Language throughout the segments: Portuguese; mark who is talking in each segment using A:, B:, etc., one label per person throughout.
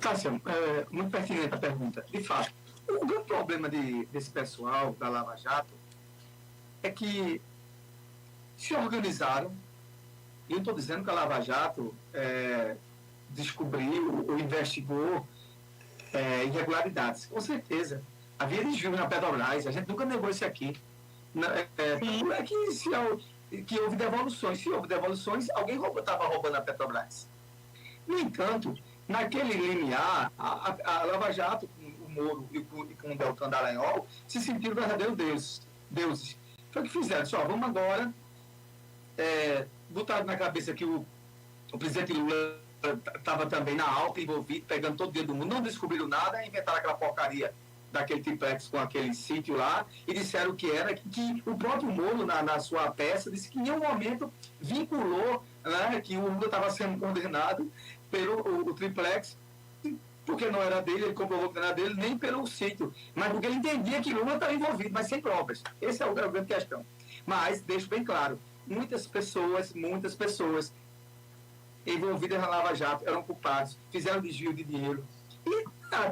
A: Cássio, muito pertinente a pergunta. De fato, o grande problema desse pessoal da Lava Jato é que se organizaram, e eu estou dizendo que a Lava Jato descobriu ou investigou irregularidades. Com certeza. Havia desvio na Petrobras, a gente nunca negou isso aqui. Não é que houve devoluções. Se houve devoluções, alguém estava roubando a Petrobras. No entanto, naquele limiar, a Lava Jato, com o Moro e com o Deltan Dallagnol, se sentiram verdadeiros deuses. Foi o que fizeram. Só, vamos agora botar na cabeça que o presidente Lula estava também na alta, envolvido, pegando todo o dinheiro do mundo, não descobriram nada, inventaram aquela porcaria daquele triplex com aquele sítio lá, e disseram que era que o próprio Moro, na sua peça, disse que em nenhum momento vinculou, né, que o Lula estava sendo condenado pelo o triplex, porque não era dele, ele comprovou que não era dele, nem pelo sítio, mas porque ele entendia que Lula estava envolvido, mas sem provas. Essa é a grande questão. Mas, deixo bem claro, muitas pessoas envolvidas na Lava Jato eram culpados, fizeram desvio de dinheiro. E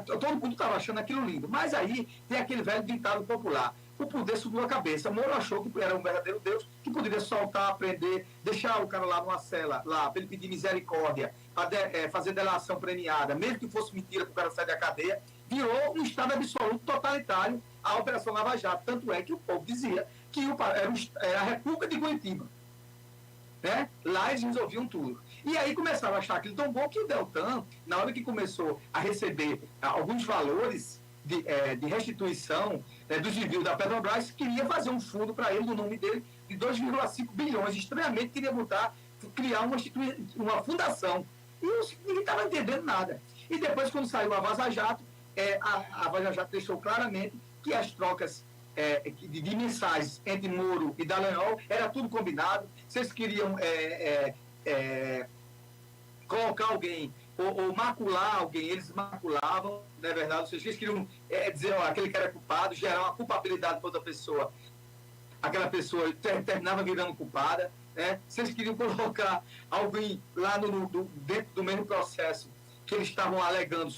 A: todo mundo estava achando aquilo lindo. Mas aí tem aquele velho ditado popular: o poder subiu a cabeça. Moro achou que era um verdadeiro Deus, que poderia soltar, prender, deixar o cara lá numa cela, lá, para ele pedir misericórdia, para fazer delação premiada, mesmo que fosse mentira para o cara sair da cadeia. Virou um estado absoluto totalitário a Operação Lava Jato. Tanto é que o povo dizia que era a República de Curitiba. Né? Lá eles resolviam tudo. E aí começaram a achar aquilo tão bom que o Deltan, na hora que começou a receber alguns valores de restituição dos desvios da Petrobras, queria fazer um fundo para ele, no nome dele, de 2,5 bilhões. Estranhamente queria criar uma fundação. E ninguém estava entendendo nada. E depois, quando saiu a Vaza Jato, a Vaza Jato deixou claramente que as trocas de mensagens entre Moro e Dallagnol era tudo combinado. Vocês queriam colocar alguém ou macular alguém, eles maculavam, não é verdade? Vocês queriam dizer, aquele que era culpado, gerar uma culpabilidade para outra pessoa. Aquela pessoa terminava virando culpada. Né? Vocês queriam colocar alguém lá dentro do mesmo processo que eles estavam alegando,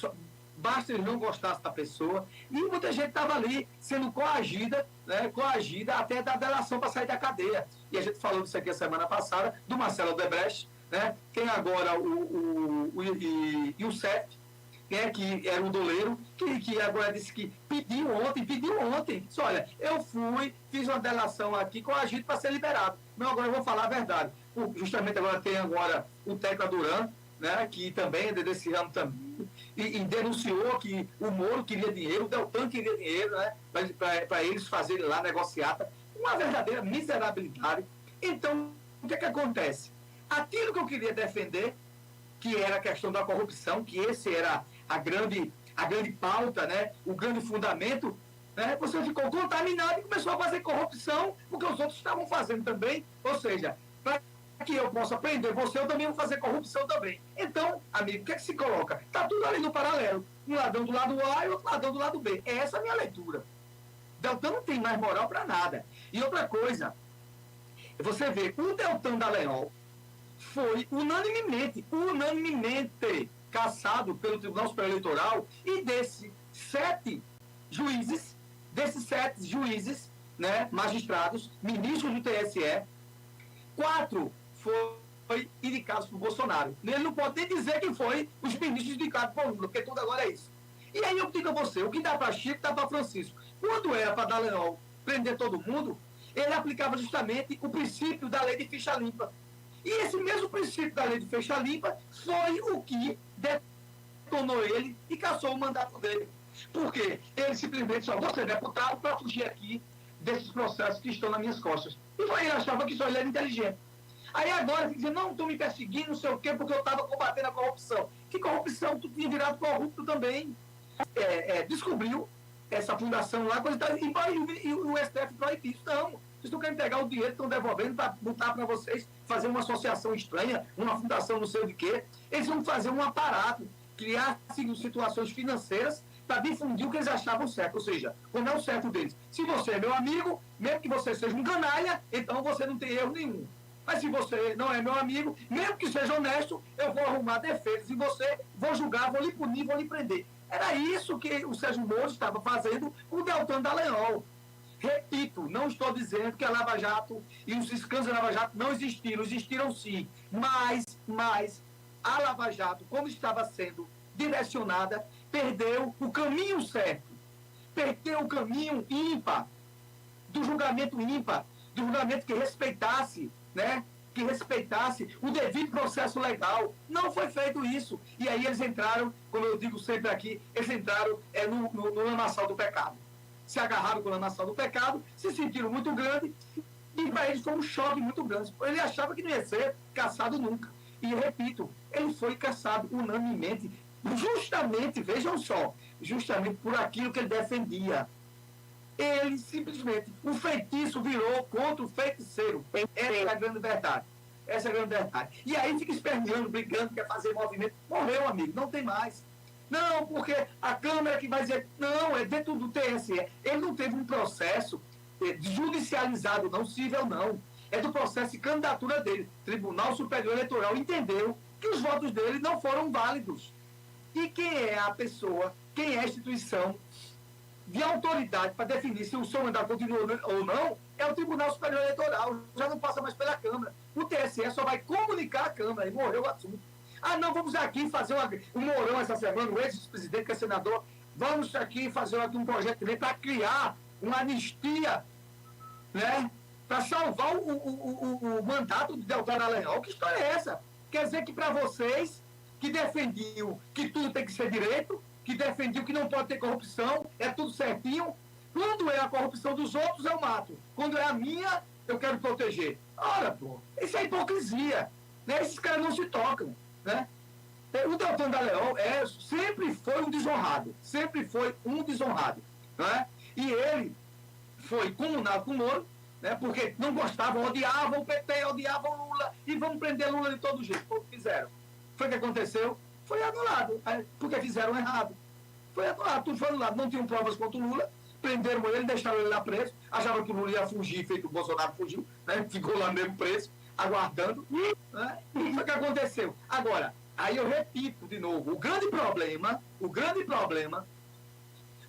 A: basta eles não gostassem da pessoa, e muita gente estava ali sendo coagida, né, até dar delação para sair da cadeia. E a gente falou disso aqui a semana passada, do Marcelo Odebrecht, né, tem agora o Youssef, né, que era um doleiro, que agora disse que pediu ontem, disse, olha, eu fiz uma delação aqui coagido para ser liberado. Não, agora eu vou falar a verdade. Justamente agora tem o Tecla Duran, né, que também é desse ramo também, e denunciou que o Moro queria dinheiro, o Deltan queria dinheiro, né, para eles fazerem lá negociata, uma verdadeira miserabilidade. Então, o que acontece? Aquilo que eu queria defender, que era a questão da corrupção, que esse era a grande pauta, né, o grande fundamento, né, você ficou contaminado e começou a fazer corrupção, porque os outros estavam fazendo também, ou seja, para que eu possa prender você, eu também vou fazer corrupção também. Então, amigo, o que é que se coloca? Está tudo ali no paralelo. Um ladrão do lado A e outro ladrão do lado B. Essa é a minha leitura. Deltan não tem mais moral para nada. E outra coisa, você vê, o Deltan Dallagnol foi unanimemente cassado pelo Tribunal Superior Eleitoral, e desses sete juízes, né, magistrados, ministros do TSE, 4 foi indicados por Bolsonaro. Ele não pode nem dizer que foi os ministros indicados por Lula, porque tudo agora é isso. E aí eu digo a você, o que dá para Chico, dá para Francisco. Quando era para Dallagnol prender todo mundo, ele aplicava justamente o princípio da lei de ficha limpa. E esse mesmo princípio da lei de ficha limpa foi o que detonou ele e cassou o mandato dele. Porque ele simplesmente só vou ser deputado para fugir aqui desses processos que estão nas minhas costas. E ele achava que só ele era inteligente. Aí agora ele dizia, não, estão me perseguindo, não sei o quê, porque eu estava combatendo a corrupção. Que corrupção? Tu tinha virado corrupto também. Descobriu essa fundação lá, e o STF proibiu isso. Não, vocês não querem pegar o dinheiro que estão devolvendo para botar para vocês, fazer uma associação estranha, uma fundação não sei o de quê. Eles vão fazer um aparato, criar situações financeiras para difundir o que eles achavam certo. Ou seja, como é o certo deles. Se você é meu amigo, mesmo que você seja um canalha, então você não tem erro nenhum. Mas se você não é meu amigo, mesmo que seja honesto, eu vou arrumar defesas em você, vou julgar, vou lhe punir, vou lhe prender. Era isso que o Sérgio Moro estava fazendo com o Deltan Dallagnol. Repito, não estou dizendo que a Lava Jato e os escândalos da Lava Jato não existiram, existiram sim, mas a Lava Jato, como estava sendo direcionada, perdeu o caminho certo, perdeu o caminho ímpar, do julgamento ímpar, do julgamento que respeitasse, né? Que respeitasse o devido processo legal. Não foi feito isso. E aí eles entraram, como eu digo sempre aqui, eles entraram no lamaçal do pecado. Se agarraram com o lamaçal do pecado, se sentiram muito grandes, e para eles foi um choque muito grande. Ele achava que não ia ser caçado nunca. E repito, ele foi caçado unanimemente, justamente, vejam só, justamente por aquilo que ele defendia. Ele simplesmente, o feitiço virou contra o feiticeiro. Essa é a grande verdade. Essa é a grande verdade. E aí fica esperneando, brigando, quer fazer movimento. Morreu, amigo, não tem mais. Não, porque a Câmara que vai dizer, não, é dentro do TSE. Ele não teve um processo judicializado, não, civil não. É do processo de candidatura dele. Tribunal Superior Eleitoral entendeu que os votos dele não foram válidos. E quem é a pessoa, quem é a instituição de autoridade para definir se o seu mandato continua ou não, é o Tribunal Superior Eleitoral. Já não passa mais pela Câmara. O TSE só vai comunicar à Câmara e morreu o assunto. Ah, não, vamos aqui fazer um Mourão essa semana, o ex-presidente que é senador, vamos aqui fazer aqui um projeto de lei para criar uma anistia, né, para salvar o mandato de Deltan Dallagnol. Que história é essa? Quer dizer que para vocês que defendiam que tudo tem que ser direito, que defendiam que não pode ter corrupção, é tudo certinho, quando é a corrupção dos outros eu mato, quando é a minha eu quero proteger. Ora, pô, isso é hipocrisia, né? Esses caras não se tocam, né? O Deltan Dallagnol sempre foi um desonrado, né? E ele foi comunado com o Moro, né? Porque não gostavam, odiavam o PT, odiavam o Lula, e vamos prender Lula de todo jeito. Foi o que fizeram. Foi o que aconteceu? Foi anulado, porque fizeram errado. Foi anulado, tudo foi anulado. Não tinham provas contra o Lula, prenderam ele, deixaram ele lá preso, achavam que o Lula ia fugir, feito o Bolsonaro fugiu, né? Ficou lá mesmo preso, aguardando, né? E foi o que aconteceu. Agora, aí eu repito de novo, o grande problema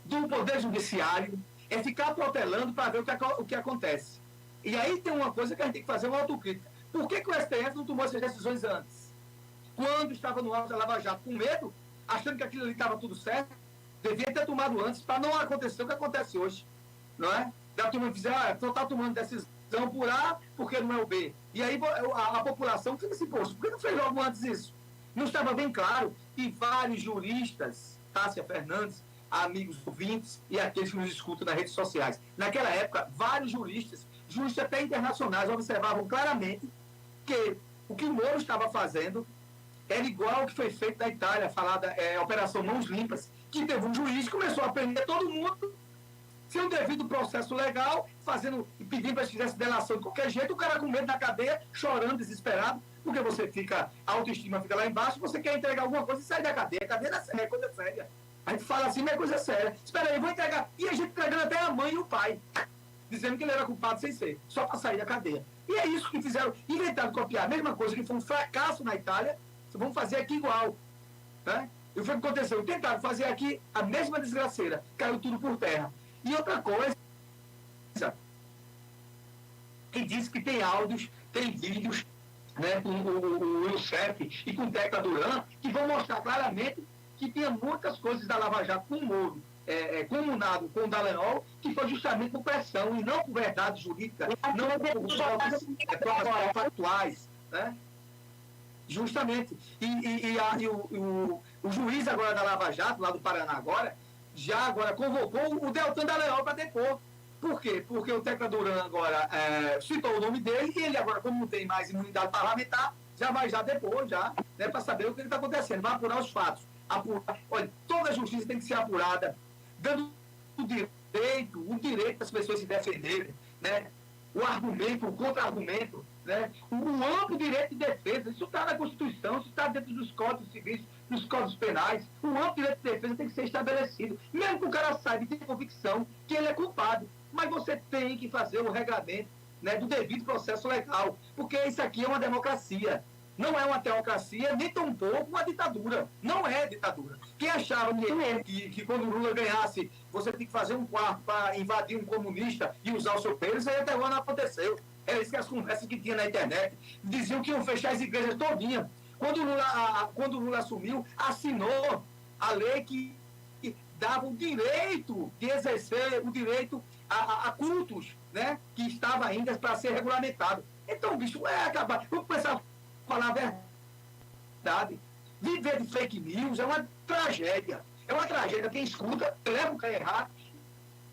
A: do Poder Judiciário é ficar protelando para ver o que acontece. E aí tem uma coisa que a gente tem que fazer uma autocrítica. Por que o STF não tomou essas decisões antes? Quando estava no auge da Lava Jato, com medo, achando que aquilo ali estava tudo certo, devia ter tomado antes para não acontecer o que acontece hoje. Não é? Da turma dizer, só está tomando decisão por A, porque não é o B. E aí a população fica assim, poxa, por que não fez logo antes isso? Não estava bem claro. E vários juristas, Tássia Fernandes, amigos ouvintes e aqueles que nos escutam nas redes sociais. Naquela época, vários juristas até internacionais, observavam claramente que o que o Moro estava fazendo era igual ao que foi feito na Itália, falada Operação Mãos Limpas, que teve um juiz que começou a prender todo mundo, sem um devido processo legal, pedindo para que fizesse delação de qualquer jeito, o cara com medo na cadeia, chorando, desesperado, porque a autoestima fica lá embaixo, você quer entregar alguma coisa e sai da cadeia. A cadeia é coisa séria. A gente fala assim, mas é coisa séria. Espera aí, vou entregar. E a gente entregando até a mãe e o pai, dizendo que ele era culpado sem ser, só para sair da cadeia. E é isso que fizeram, inventaram copiar a mesma coisa que foi um fracasso na Itália, vamos fazer aqui igual. Né? E foi o que aconteceu. Tentaram fazer aqui a mesma desgraceira, caiu tudo por terra. E outra coisa, que diz que tem áudios, tem vídeos, né, com o Youssef e com o Tecla Duran, que vão mostrar claramente que tinha muitas coisas da Lava Jato com o Moro, comunado com o Dallagnol, que foi justamente por pressão e não por verdade jurídica, não por provas factuais, né? Justamente. O juiz agora da Lava Jato, lá do Paraná agora convocou o Deltan Dallagnol para depor. Por quê? Porque o Tecla Duran agora citou o nome dele e ele agora, como não tem mais imunidade parlamentar, já vai depor, né, para saber o que está acontecendo, vai apurar os fatos. Olha, toda a justiça tem que ser apurada, dando o direito das pessoas se defenderem, né? O argumento, o contra-argumento, né? O amplo direito de defesa, isso está na Constituição, isso está dentro dos códigos civis, dos códigos penais. O amplo direito de defesa tem que ser estabelecido, mesmo que o cara saiba e tenha convicção que ele é culpado. Mas você tem que fazer o regramento né, do devido processo legal, porque isso aqui é uma democracia. Não é uma teocracia, nem tão pouco uma ditadura. Não é ditadura. Quem achava que quando o Lula ganhasse, você tem que fazer um quarto para invadir um comunista e usar o seu pelo, isso aí até agora não aconteceu. Era isso que as conversas que tinha na internet. Diziam que iam fechar as igrejas todinhas. Quando o Lula assumiu, assinou a lei que dava o direito de exercer o direito a cultos, né, que estava ainda para ser regulamentado. Então, bicho, é acabar. Vamos começar a falar a verdade. Viver de fake news é uma tragédia. É uma tragédia. Quem escuta, leva o cara errado,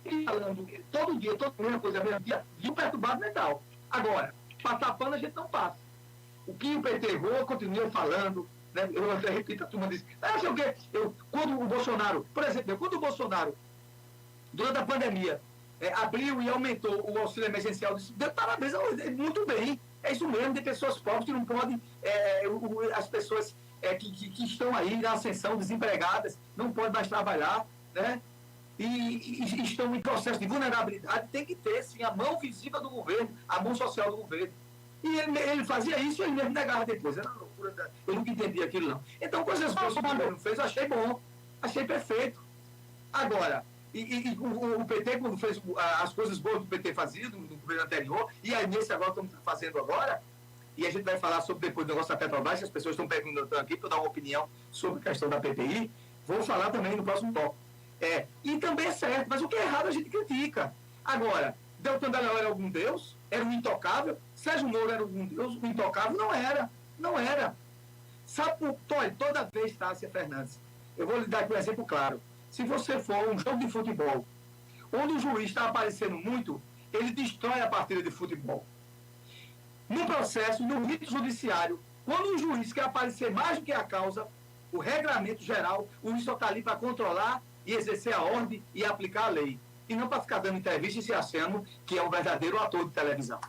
A: e falando todo dia, toda mesma coisa, mesmo dia, de um perturbado mental. Agora, passar pano a gente não passa. O que o PT errou, continua falando, né? Eu até repito, a turma diz, sei o quê? Quando o Bolsonaro, por exemplo, quando o Bolsonaro, durante a pandemia, abriu e aumentou o auxílio emergencial, deu parabéns, muito bem. É isso mesmo, de pessoas pobres que não podem, as pessoas que estão aí na ascensão, desempregadas, não podem mais trabalhar, né? E estão em processo de vulnerabilidade, tem que ter, sim, a mão visível do governo, a mão social do governo. E ele fazia isso e ele mesmo negava depois. Era uma loucura, eu nunca entendi aquilo, não. Então, coisas boas que o governo fez, eu achei bom, achei perfeito. Agora, o PT, quando fez as coisas boas que o PT fazia no governo anterior, e aí nesse agora que estamos fazendo agora, e a gente vai falar sobre depois do negócio da Petrobras, que as pessoas estão perguntando aqui para dar uma opinião sobre a questão da PPI, vou falar também no próximo bloco. E também é certo, mas o que é errado a gente critica. Agora, Deltan Dallagnol era algum deus? Era um intocável? Sérgio Moro era algum deus? Um intocável? Não era. Não era. Sabe por toda vez, Tássia Fernandes, eu vou lhe dar aqui um exemplo claro. Se você for a um jogo de futebol, onde o juiz está aparecendo muito, ele destrói a partida de futebol. No processo, no rito judiciário, quando o juiz quer aparecer mais do que a causa, o regramento geral, o juiz só está ali para controlar e exercer a ordem e aplicar a lei. E não para ficar dando entrevista e se achando que é um verdadeiro ator de televisão.